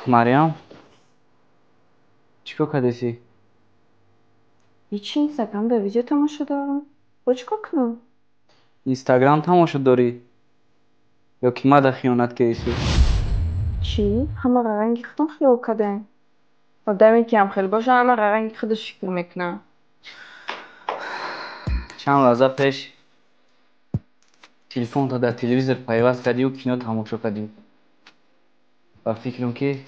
مریم چیکار کردی؟ هیچی اینستاگرام به ویدیو تماشا دارم. با چیکار کنم؟ اینستاگرام تماشا داری؟ یا که مده خیانت کردی؟ چی؟ همه رنگی خودم خیال کردن. آدمی که هم خیلی باشه همه رنگی خودش فکر میکنه. چند لحظه پیش تلفن تا در تلویزیون پیوست کردی و کینو تماشا کردی و فکرم که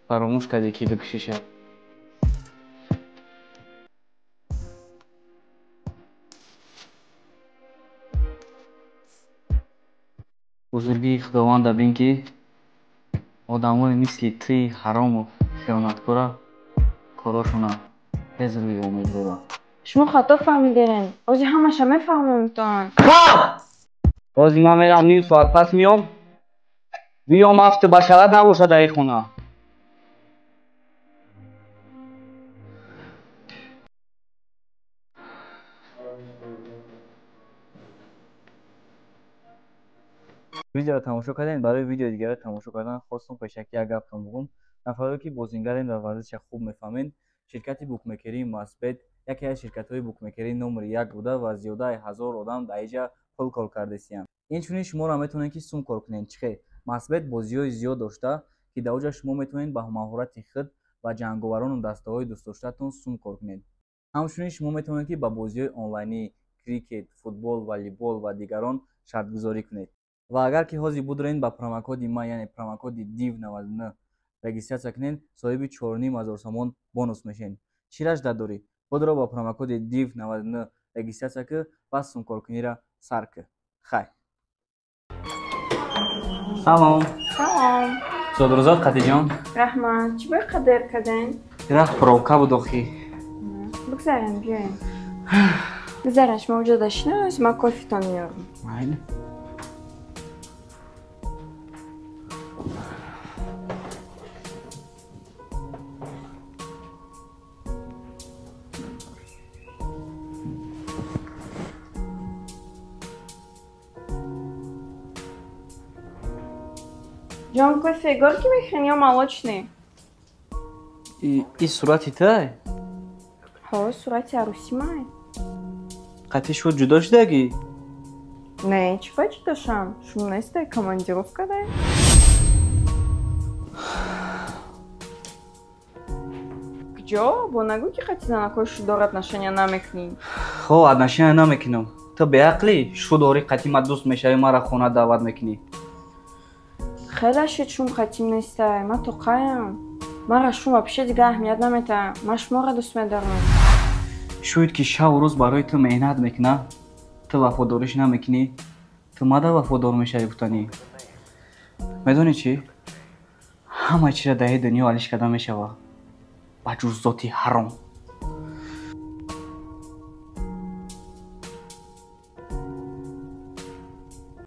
فراموش کردی که بکشیشه. بزرگی خداوند بین که آدمای مثل توی حرام و خیانتکارا کاراشون هزار امیدوارم. شما خطا فهمیدین. اوزی همش میفهمم. بازی من میرم نیم ساعت پس بیام هفته بشرت نباشه در این خونه. ویدیو رو تماشا کردین. برای ویدیو دیگر رو تماشا کردن خواستم پیشکی یک گپ بگم. نفراتی که بازیگرین و ورزش خوب میفهمین، شرکت بوکمیکری مثبت یکی از شرکت‌های بوکمیکری نمره 1 بوده و زیاده 1000 آدم در اینجا پول کار کرده‌اند. اینچنین شما را میتونین که سوم کار کنین. چخه مثبت بازی‌های زیاد داشته که در اونجا شما میتونین با مهارت خود و جنگاوران و دسته‌های دوست داشتهتون سوم کار کنین. همچنین شما میتونین که با بازی‌های آنلاینی کریکت، فوتبال، والیبال و دیگران شرط گذاری کنید. و اگر که حاضر بودین با پروموکد ما یعنی پروموکد دیو 99 رجیستر کنین، صاحب 4500 سوم بونوس میشین. چیرش دادوری خود را با پروموکد دیو 99 رجیستر که پس سوم کار کنی را سرک. خیر. سلام. سلام. صدروزات قتی جان. رحمت چی باید قدر کردن؟ رخ پروکا بود اخی. بگذارن بیاین. بگذارنش موجود داشتن ما کافی تا میارم. اینه. جان کافی گل که میخوین یا مواج نه؟ این صورتی تای؟ ها صورت عروسی مای. قطعی شد جدا شدگی؟ نه چی باید جدا شم؟ شما نیسته کماندیروف کده؟ کجا؟ با نگو که قطعی زنکاش دارد نشانه نمیکنی. خب نشانه نمیکنم. تو به عقلی شو داری قطعی ما دوست میشه مرا خونه دعوت میکنی. خیلی شد شما قطعی نیسته. من تو قایم. من را شما پیشه دیگه اهمیت نمیتم. من شما را دوست میدارم. شاید که شب و روز برای تو مهنت میکنه تو وفاداریش نمیکنی. تو ماده وفادار میشه بودنی. میدونی چی؟ همه چی را در دنیا حلش کده میشه با جز ذاتی حرام.